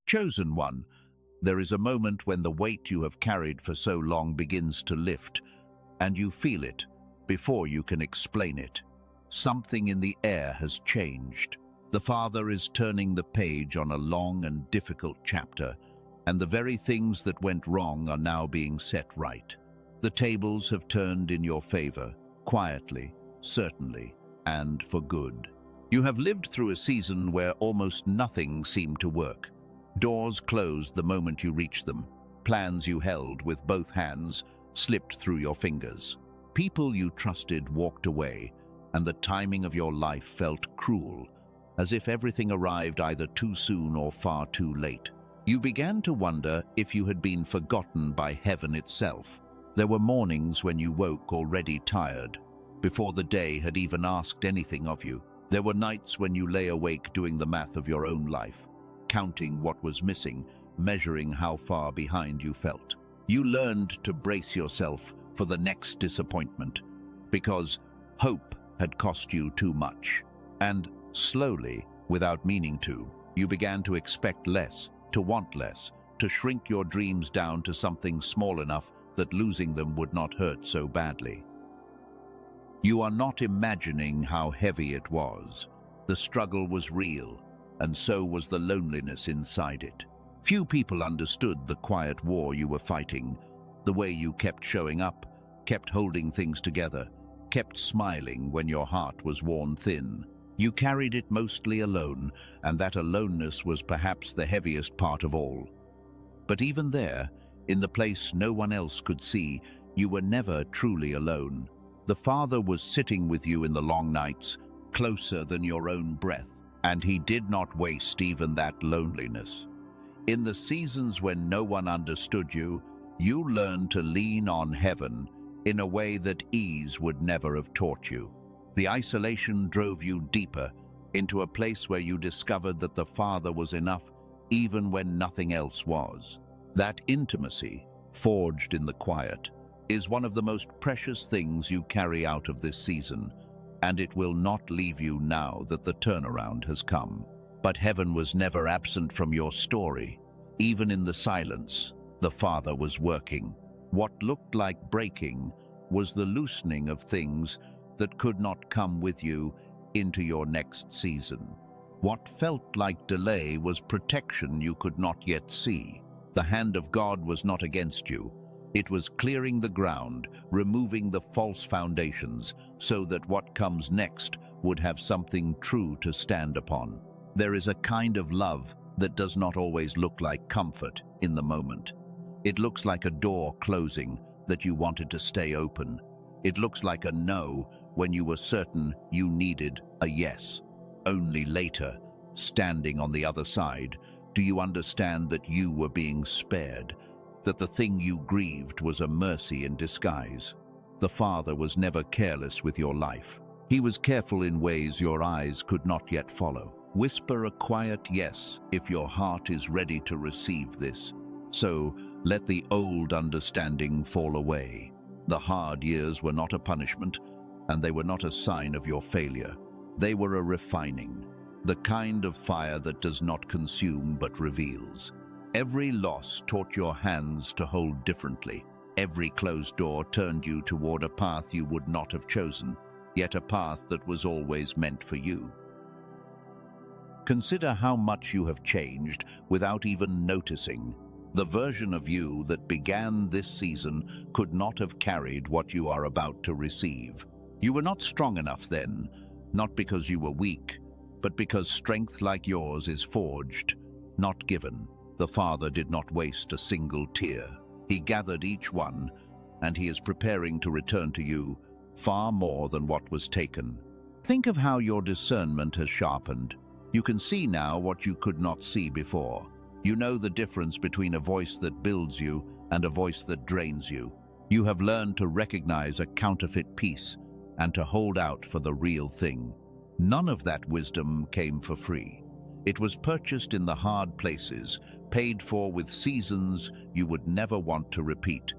Chosen one, there is a moment when the weight you have carried for so long begins to lift, and you feel it before you can explain it. Something in the air has changed. The Father is turning the page on a long and difficult chapter, and the very things that went wrong are now being set right. The tables have turned in your favor, quietly, certainly, and for good. You have lived through a season where almost nothing seemed to work. Doors closed the moment you reached them. Plans you held with both hands slipped through your fingers. People you trusted walked away, and the timing of your life felt cruel, as if everything arrived either too soon or far too late. You began to wonder if you had been forgotten by heaven itself. There were mornings when you woke already tired, before the day had even asked anything of you. There were nights when you lay awake doing the math of your own life, counting what was missing, measuring how far behind you felt. You learned to brace yourself for the next disappointment, because hope had cost you too much. And slowly, without meaning to, you began to expect less, to want less, to shrink your dreams down to something small enough that losing them would not hurt so badly. You are not imagining how heavy it was. The struggle was real, and so was the loneliness inside it. Few people understood the quiet war you were fighting, the way you kept showing up, kept holding things together, kept smiling when your heart was worn thin. You carried it mostly alone, and that aloneness was perhaps the heaviest part of all. But even there, in the place no one else could see, you were never truly alone. The Father was sitting with you in the long nights, closer than your own breath, and he did not waste even that loneliness. In the seasons when no one understood you, you learned to lean on heaven in a way that ease would never have taught you. The isolation drove you deeper, into a place where you discovered that the Father was enough even when nothing else was. That intimacy, forged in the quiet, is one of the most precious things you carry out of this season, and it will not leave you now that the turnaround has come. But heaven was never absent from your story. Even in the silence, the Father was working. What looked like breaking was the loosening of things that could not come with you into your next season. What felt like delay was protection you could not yet see. The hand of God was not against you. It was clearing the ground, removing the false foundations, so that what comes next would have something true to stand upon. There is a kind of love that does not always look like comfort in the moment. It looks like a door closing that you wanted to stay open. It looks like a no when you were certain you needed a yes. Only later, standing on the other side, do you understand that you were being spared, that the thing you grieved was a mercy in disguise. The Father was never careless with your life. He was careful in ways your eyes could not yet follow. Whisper a quiet yes if your heart is ready to receive this. So let the old understanding fall away. The hard years were not a punishment, and they were not a sign of your failure. They were a refining, the kind of fire that does not consume but reveals. Every loss taught your hands to hold differently. Every closed door turned you toward a path you would not have chosen, yet a path that was always meant for you. Consider how much you have changed without even noticing. The version of you that began this season could not have carried what you are about to receive. You were not strong enough then, not because you were weak, but because strength like yours is forged, not given. The Father did not waste a single tear. He gathered each one, and he is preparing to return to you far more than what was taken. Think of how your discernment has sharpened. You can see now what you could not see before. You know the difference between a voice that builds you and a voice that drains you. You have learned to recognize a counterfeit peace and to hold out for the real thing. None of that wisdom came for free. It was purchased in the hard places, paid for with seasons you would never want to repeat.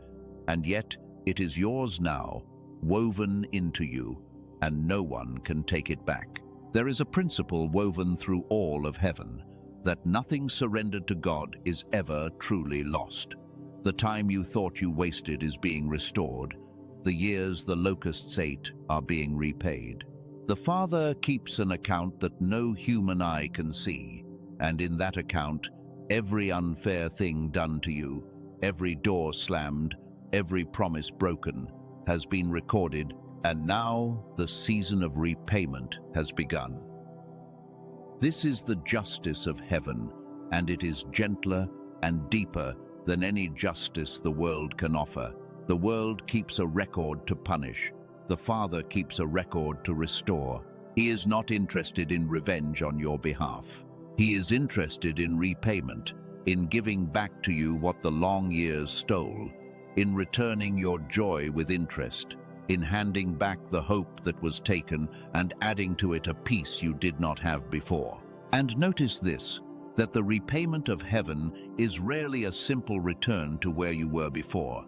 And yet it is yours now, woven into you, and no one can take it back. There is a principle woven through all of heaven. that nothing surrendered to God is ever truly lost. The time you thought you wasted is being restored. The years the locusts ate are being repaid. The Father keeps an account that no human eye can see, and in that account, every unfair thing done to you, every door slammed, every promise broken, has been recorded, and now the season of repayment has begun. This is the justice of heaven, and it is gentler and deeper than any justice the world can offer. The world keeps a record to punish. The Father keeps a record to restore. He is not interested in revenge on your behalf. He is interested in repayment, in giving back to you what the long years stole, in returning your joy with interest, in handing back the hope that was taken and adding to it a peace you did not have before. And notice this, that the repayment of heaven is rarely a simple return to where you were before.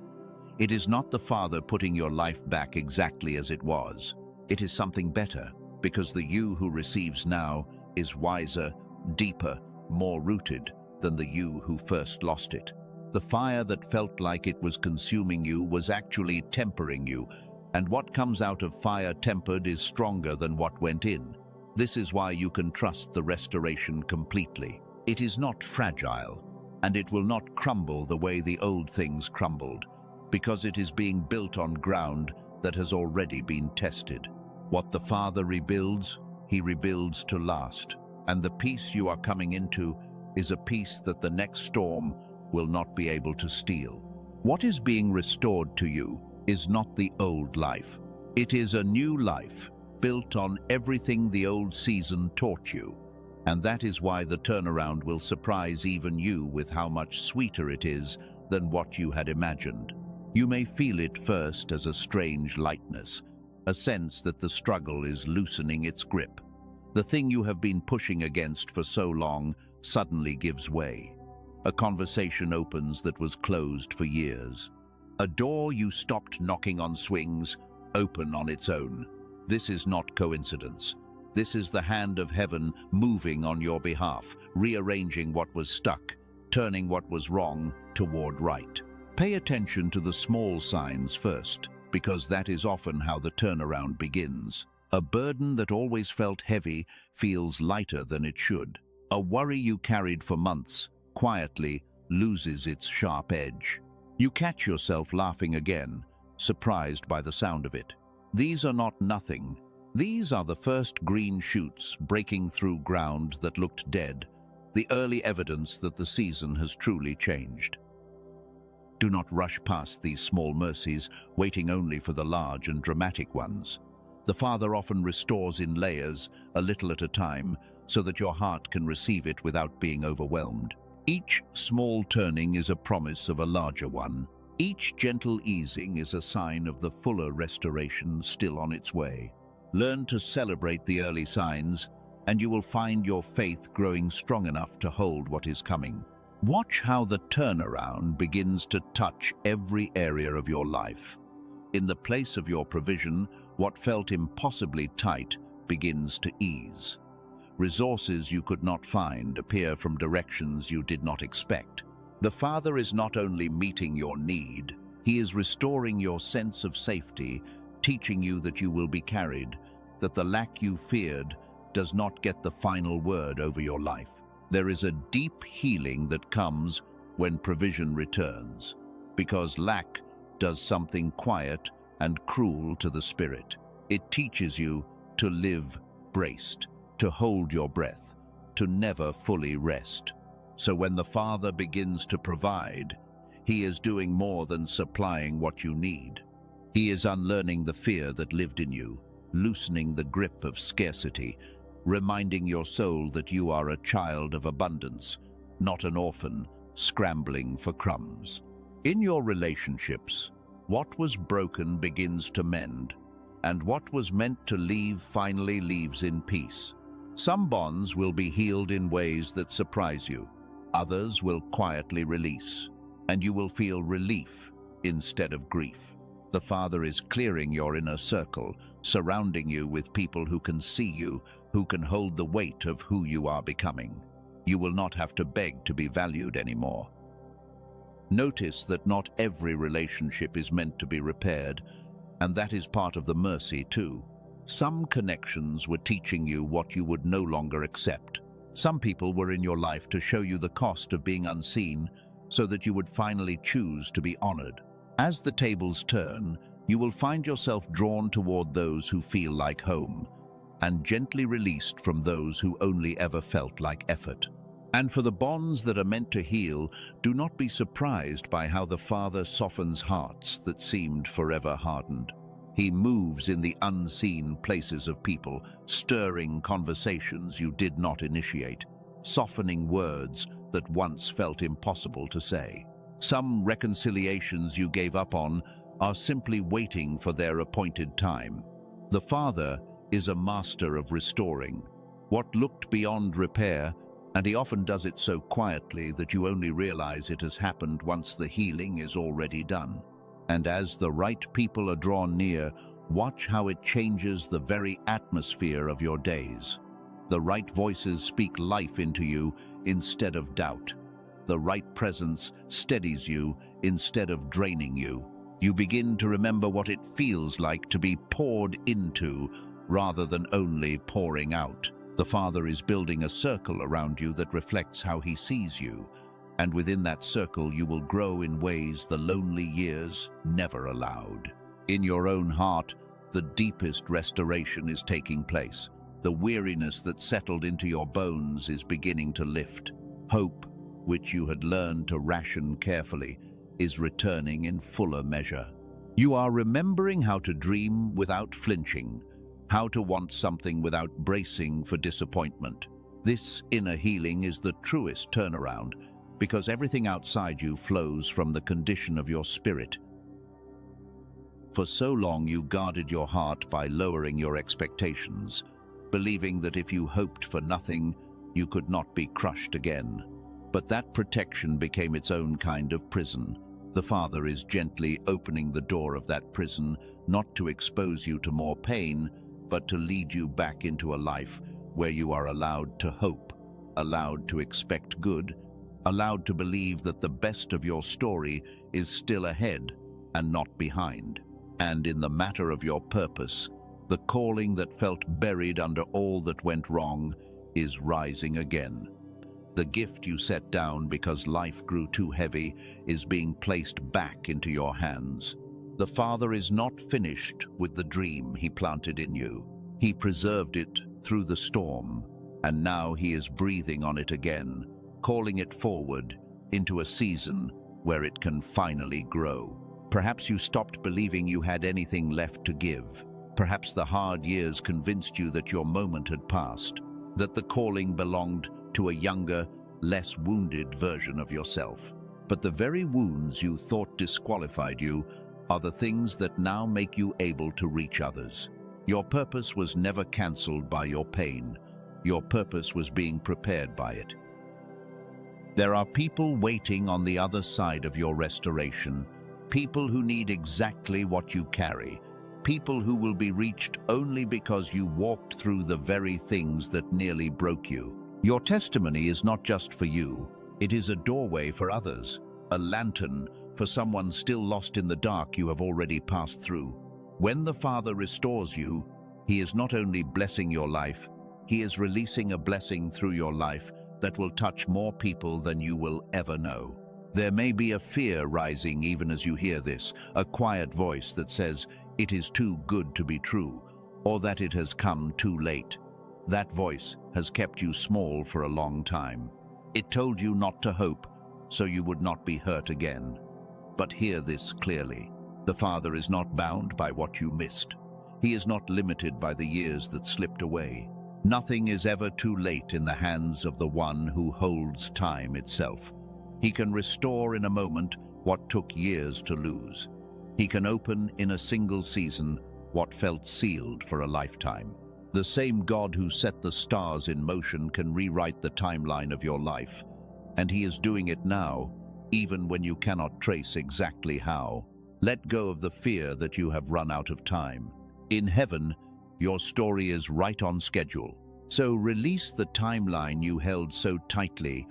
It is not the Father putting your life back exactly as it was. It is something better, because the you who receives now is wiser, deeper, more rooted than the you who first lost it. The fire that felt like it was consuming you was actually tempering you, and what comes out of fire tempered is stronger than what went in. This is why you can trust the restoration completely. It is not fragile, and it will not crumble the way the old things crumbled, because it is being built on ground that has already been tested. What the Father rebuilds, He rebuilds to last, and the peace you are coming into is a peace that the next storm will not be able to steal. What is being restored to you is not the old life. It is a new life, built on everything the old season taught you. And that is why the turnaround will surprise even you with how much sweeter it is than what you had imagined. You may feel it first as a strange lightness, a sense that the struggle is loosening its grip. The thing you have been pushing against for so long suddenly gives way. A conversation opens that was closed for years. A door you stopped knocking on swings open on its own. This is not coincidence. This is the hand of heaven moving on your behalf, rearranging what was stuck, turning what was wrong toward right. Pay attention to the small signs first, because that is often how the turnaround begins. A burden that always felt heavy feels lighter than it should. A worry you carried for months quietly loses its sharp edge. You catch yourself laughing again, surprised by the sound of it. These are not nothing. These are the first green shoots breaking through ground that looked dead, the early evidence that the season has truly changed. Do not rush past these small mercies, waiting only for the large and dramatic ones. The Father often restores in layers, a little at a time, so that your heart can receive it without being overwhelmed. Each small turning is a promise of a larger one. Each gentle easing is a sign of the fuller restoration still on its way. Learn to celebrate the early signs, and you will find your faith growing strong enough to hold what is coming. Watch how the turnaround begins to touch every area of your life. In the place of your provision, what felt impossibly tight begins to ease. Resources you could not find appear from directions you did not expect. The Father is not only meeting your need, He is restoring your sense of safety, teaching you that you will be carried, that the lack you feared does not get the final word over your life. There is a deep healing that comes when provision returns, because lack does something quiet and cruel to the spirit. It teaches you to live braced, to hold your breath, to never fully rest. So when the Father begins to provide, He is doing more than supplying what you need. He is unlearning the fear that lived in you, loosening the grip of scarcity, reminding your soul that you are a child of abundance, not an orphan scrambling for crumbs. In your relationships, what was broken begins to mend, and what was meant to leave finally leaves in peace. Some bonds will be healed in ways that surprise you. Others will quietly release, and you will feel relief instead of grief. The Father is clearing your inner circle, surrounding you with people who can see you, who can hold the weight of who you are becoming. You will not have to beg to be valued anymore. Notice that not every relationship is meant to be repaired, and that is part of the mercy too. Some connections were teaching you what you would no longer accept. Some people were in your life to show you the cost of being unseen, so that you would finally choose to be honored. As the tables turn, you will find yourself drawn toward those who feel like home, and gently released from those who only ever felt like effort. And for the bonds that are meant to heal, do not be surprised by how the Father softens hearts that seemed forever hardened. He moves in the unseen places of people, stirring conversations you did not initiate, softening words that once felt impossible to say. Some reconciliations you gave up on are simply waiting for their appointed time. The Father is a master of restoring what looked beyond repair, and he often does it so quietly that you only realize it has happened once the healing is already done. And as the right people are drawn near, watch how it changes the very atmosphere of your days. The right voices speak life into you instead of doubt. The right presence steadies you instead of draining you. You begin to remember what it feels like to be poured into rather than only pouring out. The Father is building a circle around you that reflects how he sees you, and within that circle you will grow in ways the lonely years never allowed. In your own heart, the deepest restoration is taking place. The weariness that settled into your bones is beginning to lift. Hope, which you had learned to ration carefully, is returning in fuller measure. You are remembering how to dream without flinching, how to want something without bracing for disappointment. This inner healing is the truest turnaround, because everything outside you flows from the condition of your spirit. For so long you guarded your heart by lowering your expectations, believing that if you hoped for nothing, you could not be crushed again. But that protection became its own kind of prison. The Father is gently opening the door of that prison, not to expose you to more pain, but to lead you back into a life where you are allowed to hope, allowed to expect good, allowed to believe that the best of your story is still ahead and not behind. And in the matter of your purpose, the calling that felt buried under all that went wrong is rising again. The gift you set down because life grew too heavy is being placed back into your hands. The Father is not finished with the dream he planted in you. He preserved it through the storm, and now he is breathing on it again, calling it forward into a season where it can finally grow. Perhaps you stopped believing you had anything left to give. Perhaps the hard years convinced you that your moment had passed, that the calling belonged to a younger, less wounded version of yourself. But the very wounds you thought disqualified you are the things that now make you able to reach others. Your purpose was never cancelled by your pain. Your purpose was being prepared by it. There are people waiting on the other side of your restoration, people who need exactly what you carry, people who will be reached only because you walked through the very things that nearly broke you. Your testimony is not just for you, it is a doorway for others, a lantern for someone still lost in the dark you have already passed through. When the Father restores you, he is not only blessing your life, he is releasing a blessing through your life that will touch more people than you will ever know. There may be a fear rising even as you hear this, a quiet voice that says, "It is too good to be true," or that it has come too late. That voice has kept you small for a long time. It told you not to hope, so you would not be hurt again. But hear this clearly. The Father is not bound by what you missed. He is not limited by the years that slipped away. Nothing is ever too late in the hands of the one who holds time itself. He can restore in a moment what took years to lose. He can open in a single season what felt sealed for a lifetime. The same God who set the stars in motion can rewrite the timeline of your life, and he is doing it now, even when you cannot trace exactly how. Let go of the fear that you have run out of time. In heaven, your story is right on schedule. So release the timeline you held so tightly,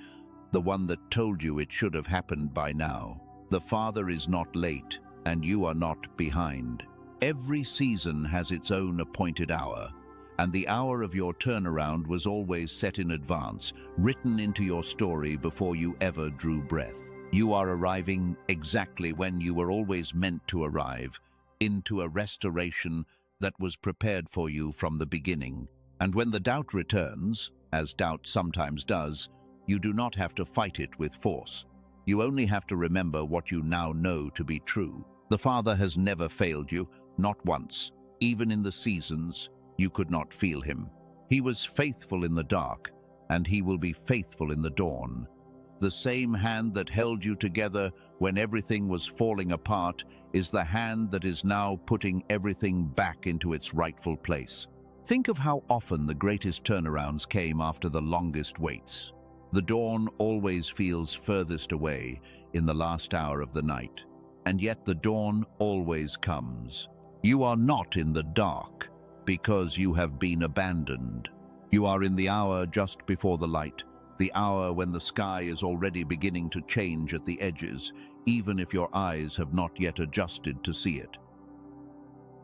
the one that told you it should have happened by now. The Father is not late, and you are not behind. Every season has its own appointed hour, and the hour of your turnaround was always set in advance, written into your story before you ever drew breath. You are arriving exactly when you were always meant to arrive, into a restoration that was prepared for you from the beginning. And when the doubt returns, as doubt sometimes does, you do not have to fight it with force. You only have to remember what you now know to be true. The Father has never failed you, not once. Even in the seasons, you could not feel him. He was faithful in the dark, and he will be faithful in the dawn. The same hand that held you together when everything was falling apart is the hand that is now putting everything back into its rightful place. Think of how often the greatest turnarounds came after the longest waits. The dawn always feels furthest away in the last hour of the night, and yet the dawn always comes. You are not in the dark because you have been abandoned. You are in the hour just before the light, the hour when the sky is already beginning to change at the edges, even if your eyes have not yet adjusted to see it.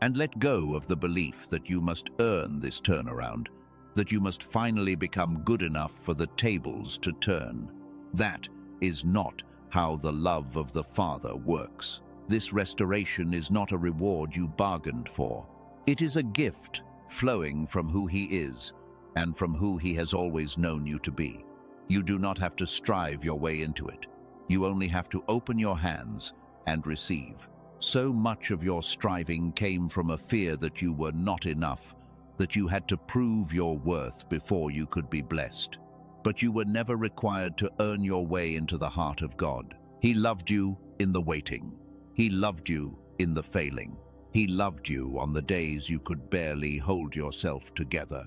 And let go of the belief that you must earn this turnaround, that you must finally become good enough for the tables to turn. That is not how the love of the Father works. This restoration is not a reward you bargained for. It is a gift flowing from who he is and from who he has always known you to be. You do not have to strive your way into it. You only have to open your hands and receive. So much of your striving came from a fear that you were not enough, that you had to prove your worth before you could be blessed. But you were never required to earn your way into the heart of God. He loved you in the waiting. He loved you in the failing. He loved you on the days you could barely hold yourself together.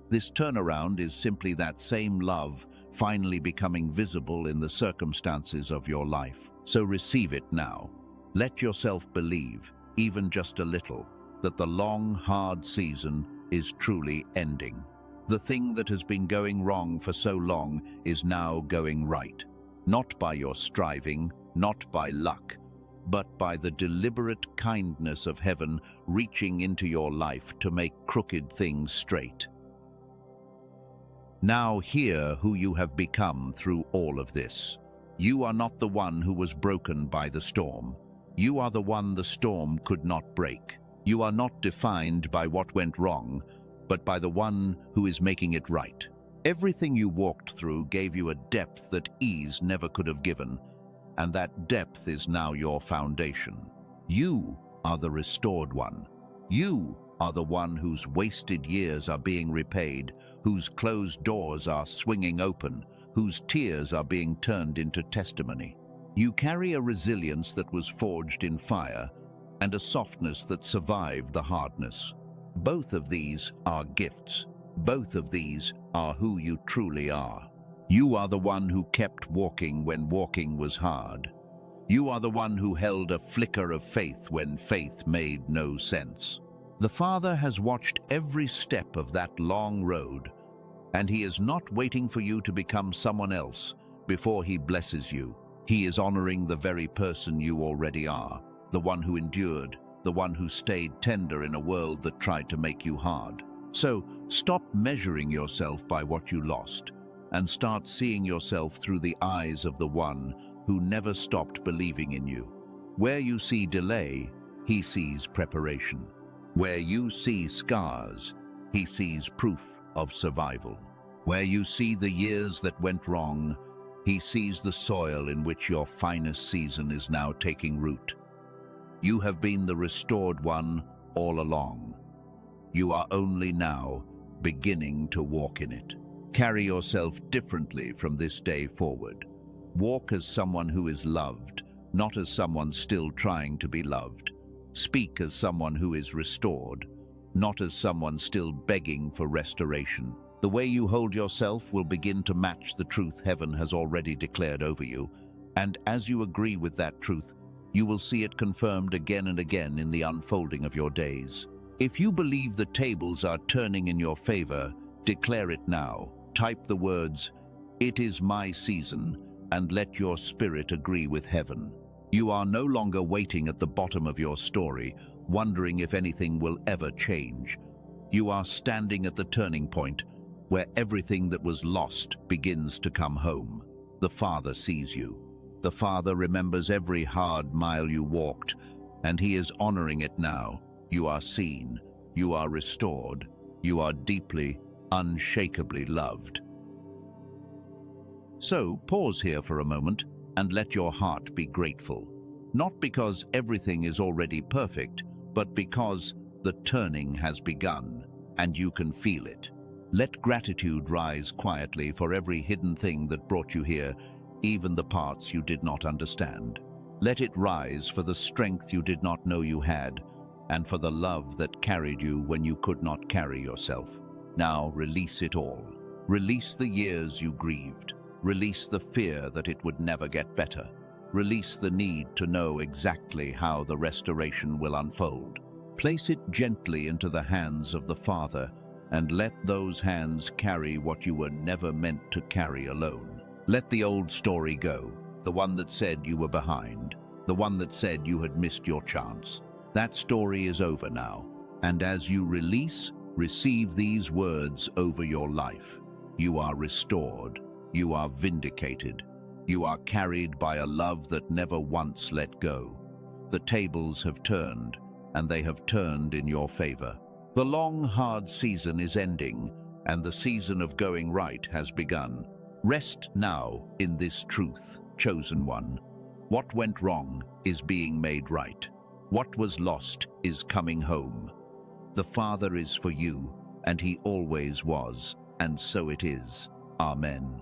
This turnaround is simply that same love finally becoming visible in the circumstances of your life. So receive it now. Let yourself believe, even just a little, that the long, hard season is truly ending. The thing that has been going wrong for so long is now going right. Not by your striving, not by luck, but by the deliberate kindness of heaven reaching into your life to make crooked things straight. Now hear who you have become through all of this. You are not the one who was broken by the storm. You are the one the storm could not break. You are not defined by what went wrong, but by the one who is making it right. Everything you walked through gave you a depth that ease never could have given, and that depth is now your foundation. You are the restored one. You are the one whose wasted years are being repaid, whose closed doors are swinging open, whose tears are being turned into testimony. You carry a resilience that was forged in fire and a softness that survived the hardness. Both of these are gifts. Both of these are who you truly are. You are the one who kept walking when walking was hard. You are the one who held a flicker of faith when faith made no sense. The Father has watched every step of that long road, and he is not waiting for you to become someone else before he blesses you. He is honoring the very person you already are, the one who endured, the one who stayed tender in a world that tried to make you hard. So stop measuring yourself by what you lost and start seeing yourself through the eyes of the one who never stopped believing in you. Where you see delay, he sees preparation. Where you see scars, he sees proof of survival. Where you see the years that went wrong, he sees the soil in which your finest season is now taking root. You have been the restored one all along. You are only now beginning to walk in it. Carry yourself differently from this day forward. Walk as someone who is loved, not as someone still trying to be loved. Speak as someone who is restored, not as someone still begging for restoration. The way you hold yourself will begin to match the truth heaven has already declared over you, and as you agree with that truth, you will see it confirmed again and again in the unfolding of your days. If you believe the tables are turning in your favor, Declare it now. Type the words, "It is my season," and let your spirit agree with heaven. You are no longer waiting at the bottom of your story, wondering if anything will ever change. You are standing at the turning point, where everything that was lost begins to come home. The Father sees you. The Father remembers every hard mile you walked, and He is honoring it now. You are seen. You are restored. You are deeply, unshakably loved. So, pause here for a moment and let your heart be grateful. Not because everything is already perfect, but because the turning has begun, and you can feel it. Let gratitude rise quietly for every hidden thing that brought you here, even the parts you did not understand. Let it rise for the strength you did not know you had, and for the love that carried you when you could not carry yourself. Now release it all. Release the years you grieved. Release the fear that it would never get better. Release the need to know exactly how the restoration will unfold. Place it gently into the hands of the Father, and let those hands carry what you were never meant to carry alone. Let the old story go, the one that said you were behind, the one that said you had missed your chance. That story is over now, and as you release, receive these words over your life. You are restored. You are vindicated. You are carried by a love that never once let go. The tables have turned, and they have turned in your favor. The long, hard season is ending, and the season of going right has begun. Rest now in this truth, chosen one. What went wrong is being made right. What was lost is coming home. The Father is for you, and He always was, and so it is. Amen.